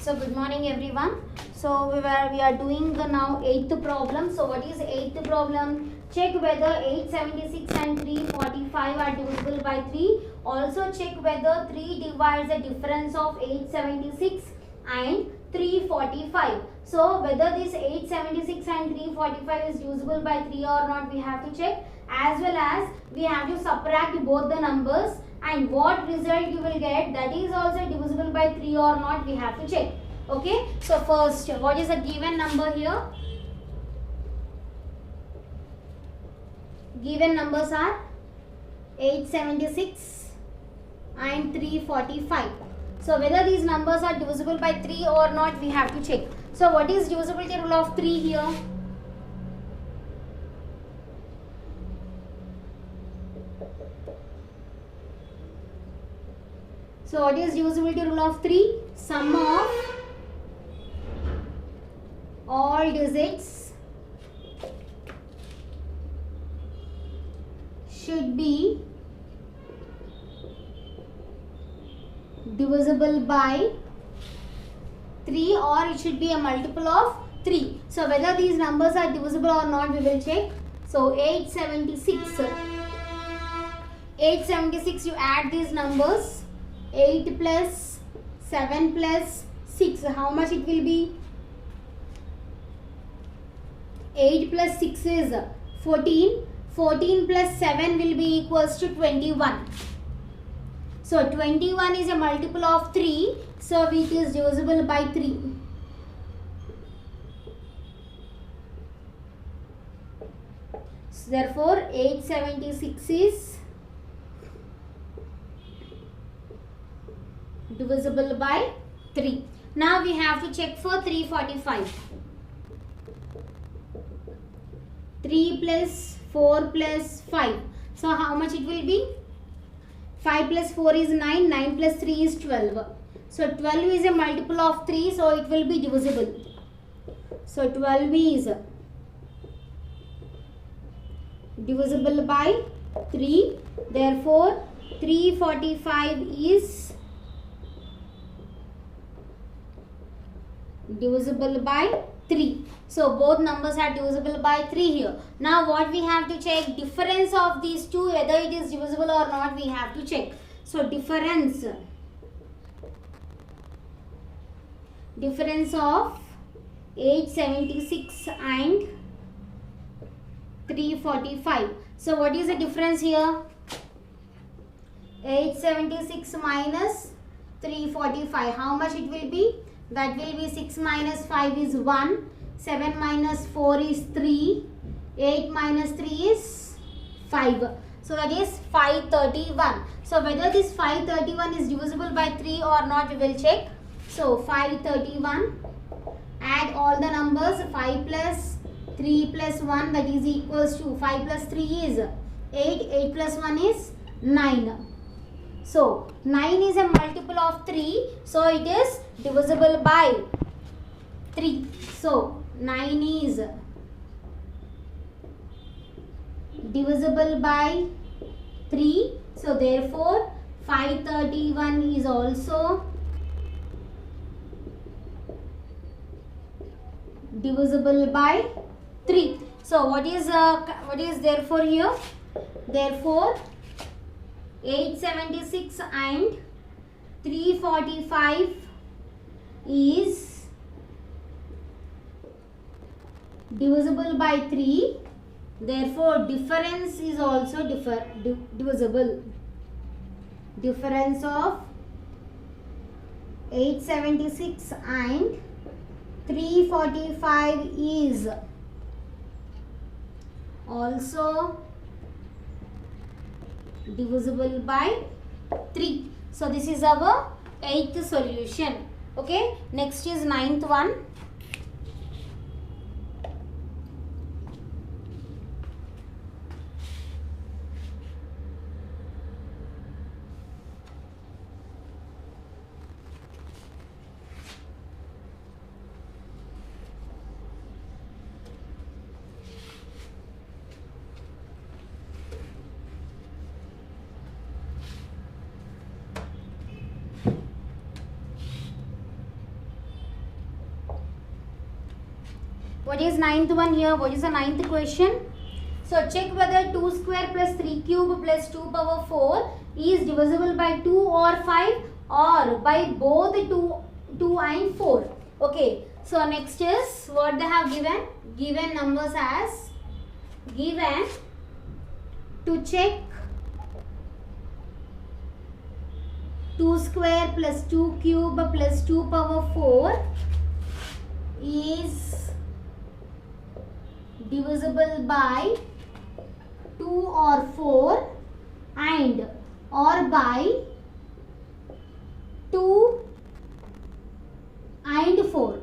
So good morning everyone. So we are doing the now eighth problem. So what is eighth problem? Check whether 876 and 345 are divisible by 3. Also check whether 3 divides the difference of 876 and 345. So whether this 876 and 345 is divisible by 3 or not, we have to check, as well as we have to subtract both the numbers, and what result you will get, that is also divisible by 3 or not, we have to check. Okay, so first, what is the given number here? Given numbers are 876 and 345. So whether these numbers are divisible by 3 or not, we have to check. So what is divisibility rule of 3 here? So what is divisibility rule of 3? Sum of all digits should be divisible by 3, or it should be a multiple of 3. So whether these numbers are divisible or not, we will check. So 876, you add these numbers. 8 plus 7 plus 6, how much it will be? 8 plus 6 is 14. 14 plus 7 will be equals to 21. So 21 is a multiple of 3. So it is divisible by 3. So therefore 876 is divisible by 3. Now we have to check for 345. 3 plus 4 plus 5. So how much it will be? 5 plus 4 is 9. 9 plus 3 is 12. So 12 is a multiple of 3. So it will be divisible. So 12 is divisible by 3. Therefore 345 is divisible by 3. So both numbers are divisible by 3 here. Now what we have to check? Difference of these two, whether it is divisible or not, we have to check. So difference of 876 and 345. So what is the difference here? 876 minus 345. How much it will be? That will be 6 minus 5 is 1. 7 minus 4 is 3. 8 minus 3 is 5. So that is 531. So whether this 531 is divisible by 3 or not, we will check. So 531. Add all the numbers. 5 plus 3 plus 1, that is equals to 5 plus 3 is 8. 8 plus 1 is 9. So 9 is a multiple of 3. So it is divisible by 3. So 9 is divisible by 3. So therefore 531 is also divisible by 3. So what is therefore here? Therefore 876 and 345 is divisible by 3. Therefore difference is also divisible. Difference of 876 and 345 is also divisible by 3. So this is our 8th solution. Okay, next is 9th one. What is ninth one here? What is the ninth question? So check whether 2 square plus 3 cube plus 2 power 4 is divisible by 2 or 5 or by both 2 and 4. Okay. So next is what they have given. Given numbers as given to check 2 square plus 2 cube plus 2 power 4 is divisible by 2 or 4 and or by 2 and 4.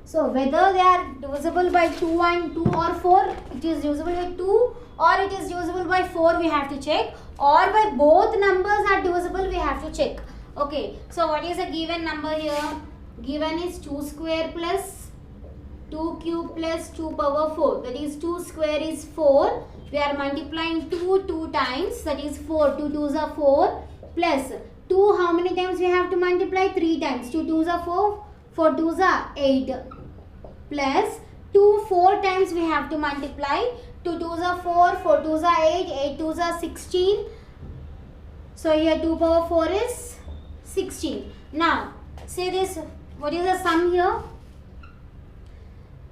So whether they are divisible by 2 and 2 or 4, it is divisible by 2 or it is divisible by 4, we have to check, or by both numbers are divisible, we have to check. Okay, so what is the given number here? Given is 2 square plus 2 cube plus 2 power 4, that is 2 square is 4, we are multiplying 2 times, that is 4, 2 2s are 4 plus 2, how many times we have to multiply? 3 times, 2 2s are 4, 4 2s are 8 plus 2 4 times we have to multiply, 2 2s are 4, 4 2s are 8, 8 2s are 16. So here 2 power 4 is 16. Now say this, what is the sum here?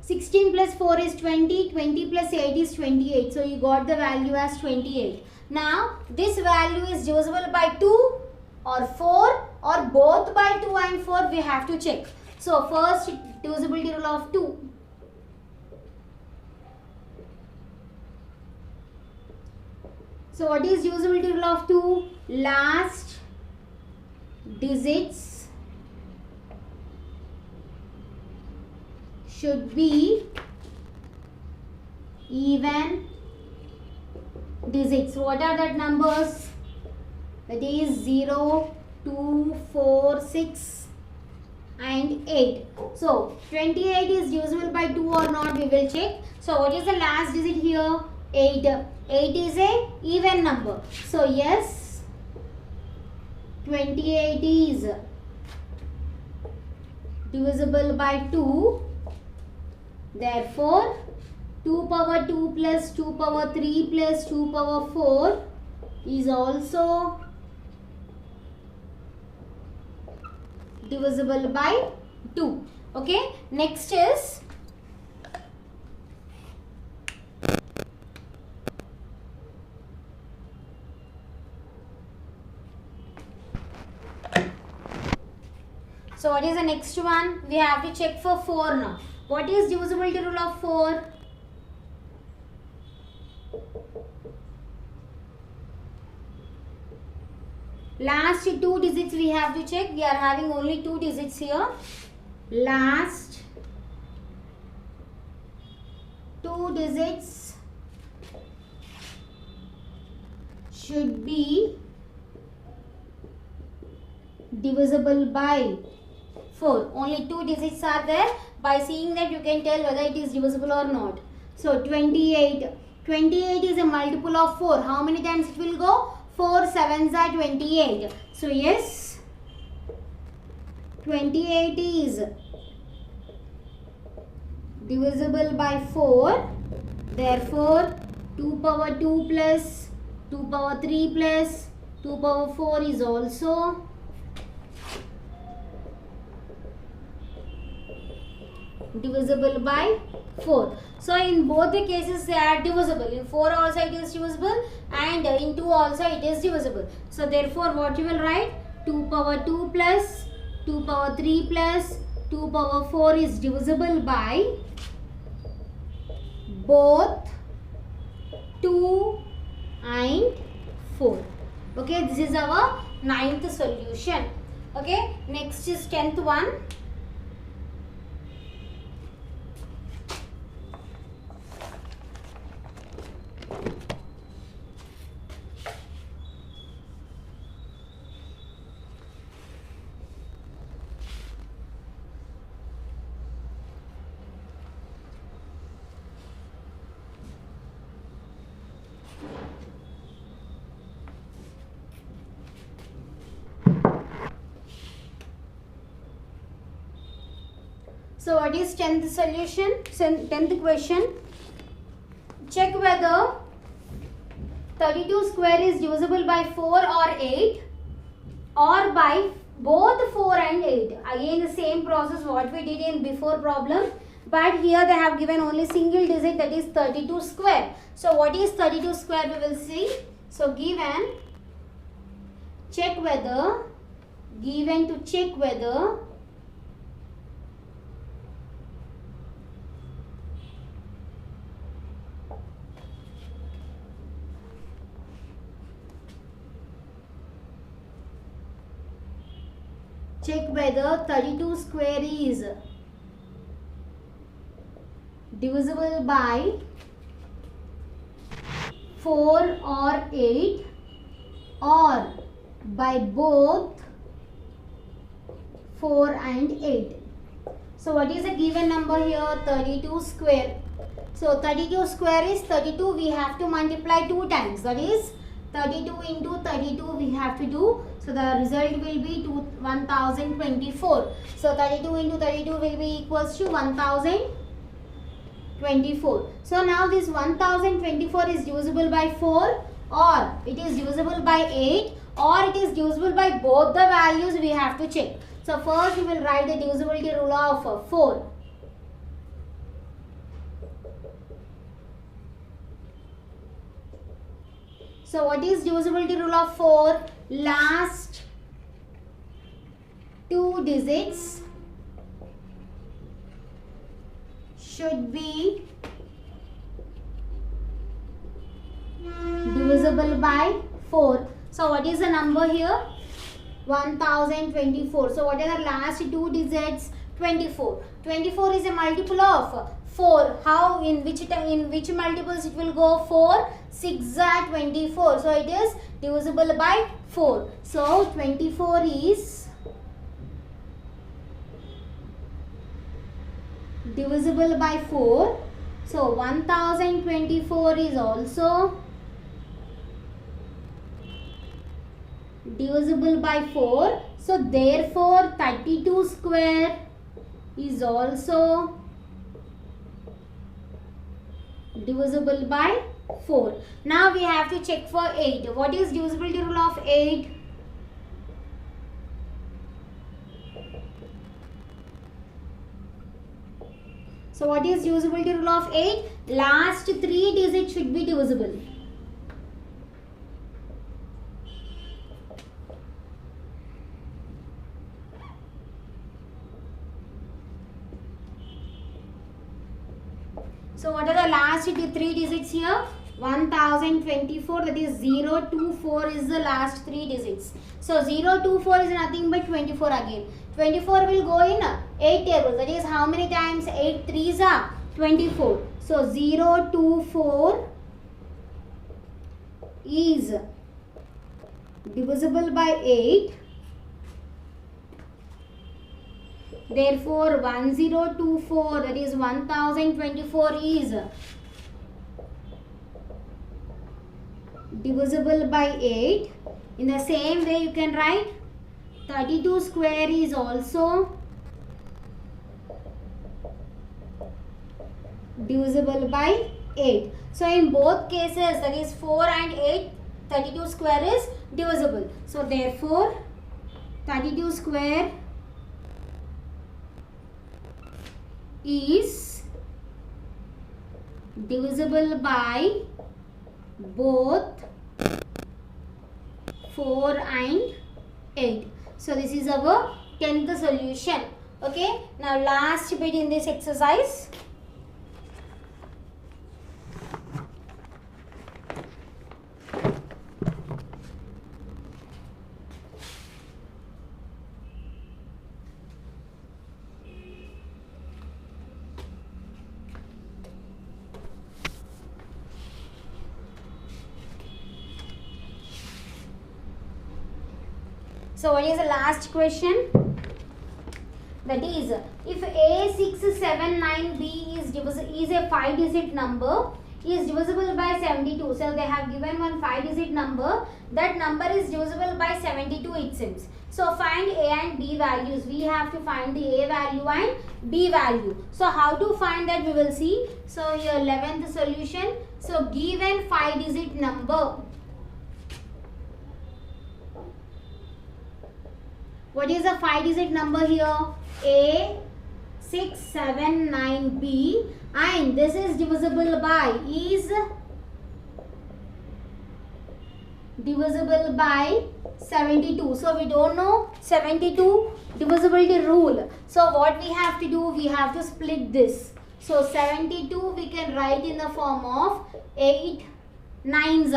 16 plus 4 is 20, 20 plus 8 is 28. So you got the value as 28. Now this value is divisible by 2 or 4 or both by 2 and 4, we have to check. So first divisibility rule of 2. So what is divisibility rule of 2? Last digits should be even digits. What are that numbers? That is 0, 2, 4, 6 and 8. So 28 is divisible by 2 or not, we will check. So what is the last digit here? 8. 8 is a even number. So yes, 28 is divisible by 2. Therefore 2 power 2 plus 2 power 3 plus 2 power 4 is also divisible by 2. Okay, next is so what is the next one? We have to check for 4 now. What is divisibility rule of 4? Last 2 digits we have to check. We are having only 2 digits here. Last 2 digits should be divisible by 4. Only 2 digits are there. By seeing that you can tell whether it is divisible or not. So 28. 28 is a multiple of 4. How many times it will go? 4 7s are 28. So yes, 28 is divisible by 4. Therefore 2 power 2 plus 2 power 3 plus 2 power 4 is also divisible by 4. So in both the cases they are divisible. In 4 also it is divisible and in 2 also it is divisible. So therefore what you will write? 2 power 2 plus 2 power 3 plus 2 power 4 is divisible by both 2 and 4. Okay, this is our 9th solution. Okay, next is 10th one. So what is 10th solution? 10th question. Check whether 32 square is divisible by 4 or 8 or by both 4 and 8. Again the same process what we did in before problem, but here they have given only single digit, that is 32 square. So what is 32 square we will see. So given to check whether check whether 32 square is divisible by 4 or 8 or by both 4 and 8. So what is the given number here? 32 square. So 32 square is 32, we have to multiply 2 times, that is 32 into 32 we have to do. So the result will be 1024. So 32 into 32 will be equals to 1024. So now this 1024 is divisible by 4 or it is divisible by 8 or it is divisible by both the values, we have to check. So first we will write the divisibility rule of 4. So what is divisibility rule of 4? Last 2 digits should be divisible by 4. So what is the number here? 1024. So what are the last 2 digits? 24. 24 is a multiple of 4. How, in which multiples it will go? 4, 6 are 24. So it is divisible by 4. So 24 is divisible by 4. So 1024 is also divisible by 4. So therefore 32 square is also divisible by 4. Now we have to check for 8. What is divisibility rule of 8? So what is divisibility rule of 8? Last 3 digits should be divisible. So what are the last 3 digits here? 1024, that is 024 is the last 3 digits. So 024 is nothing but 24 again. 24 will go in 8 tables, that is how many times? 8 3s are 24. So 024 is divisible by 8. Therefore 1024, that is 1024 is divisible by 8. In the same way you can write 32 square is also divisible by 8. So in both cases, that is 4 and 8, 32 square is divisible. So therefore 32 square is divisible by both 4 and 8. So this is our 10th solution. Okay. Now last bit in this exercise. So what is the last question? That is, if A679B is a 5-digit number, is divisible by 72. So they have given one 5-digit number. That number is divisible by 72 it seems. So find A and B values. We have to find the A value and B value. So how to find that we will see. So here 11th solution. So given 5-digit number. What is the 5-digit number here? A679B, and this is divisible by 72. So we don't know 72 divisibility rule. So what we have to do, we have to split this. So 72 we can write in the form of 8 nines.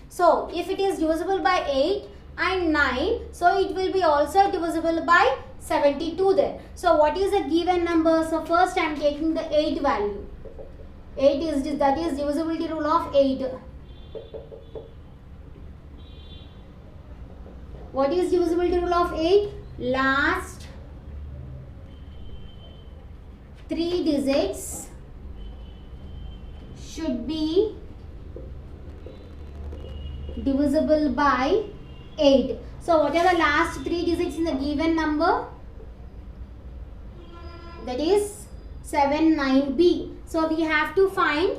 So if it is divisible by 8 and 9, so it will be also divisible by 72 there. So what is the given number? So first I am taking the 8 value. 8 is that is divisibility rule of 8. What is divisibility rule of 8? Last 3 digits should be divisible by 8. So what are the last 3 digits in the given number? That is 79B. So we have to find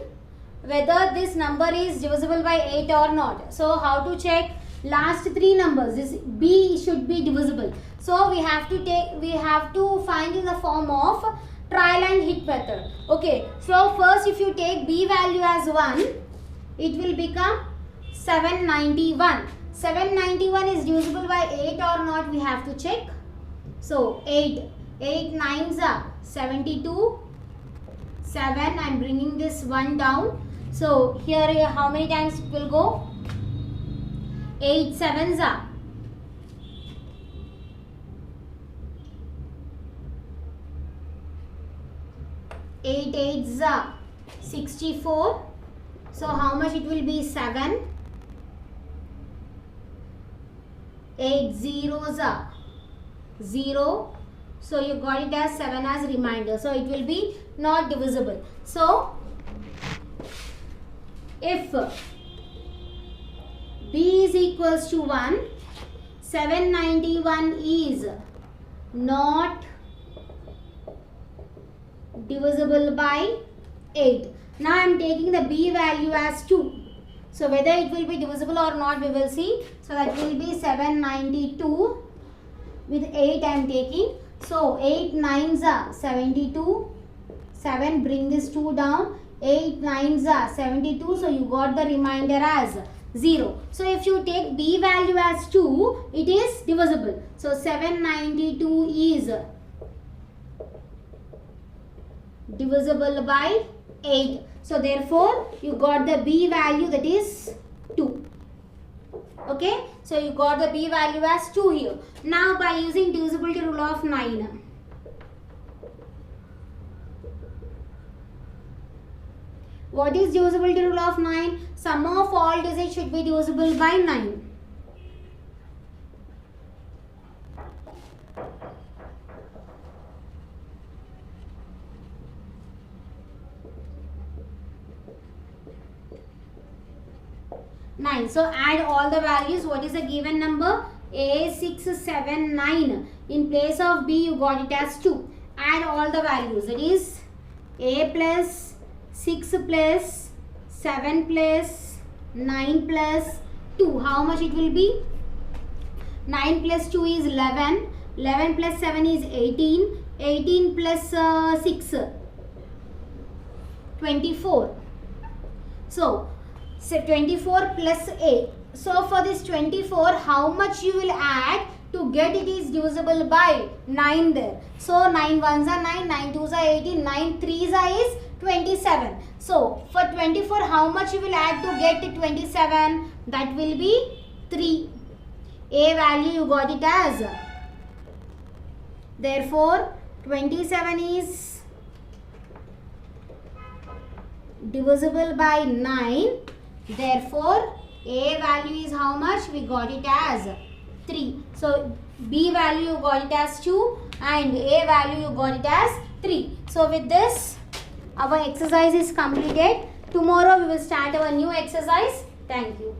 whether this number is divisible by 8 or not. So how to check? Last 3 numbers, this B should be divisible. So we have to find in the form of trial and hit method. Okay, so first if you take B value as 1, it will become 791. 791 is divisible by 8 or not, we have to check. So 8 nines are 72. 7, I am bringing this 1 down. So here how many times it will go? 8 sevens are 8 eights are 64. So how much it will be? 7. 8 zeros are 0. So you got it as 7 as remainder. So it will be not divisible. So if B is equals to 1, 791 is not divisible by 8. Now I am taking the B value as 2. So whether it will be divisible or not, we will see. So that will be 792 with 8 I am taking. So 8 nines are 72. 7, bring this 2 down. 8 nines are 72. So you got the remainder as 0. So if you take B value as 2, it is divisible. So 792 is divisible by 8. So therefore you got the B value, that is 2. Okay, so you got the B value as 2 here. Now by using divisibility rule of 9, what is divisibility rule of 9? Sum of all digits should be divisible by 9. So add all the values. What is the given number? A679. In place of B you got it as 2. Add all the values. That is A plus 6 plus 7 plus 9 plus 2. How much it will be? 9 plus 2 is 11. 11 plus 7 is 18. 18 plus 6, 24. So 24 plus 8. So for this 24, how much you will add to get it is divisible by 9 there. So 9 ones are 9, 9 twos are 18, 9 threes are is 27. So for 24, how much you will add to get to 27? That will be 3. A value you got it as. Therefore 27 is divisible by 9. Therefore A value is how much? We got it as 3. So B value you got it as 2 and A value you got it as 3. So with this our exercise is completed. Tomorrow we will start our new exercise. Thank you.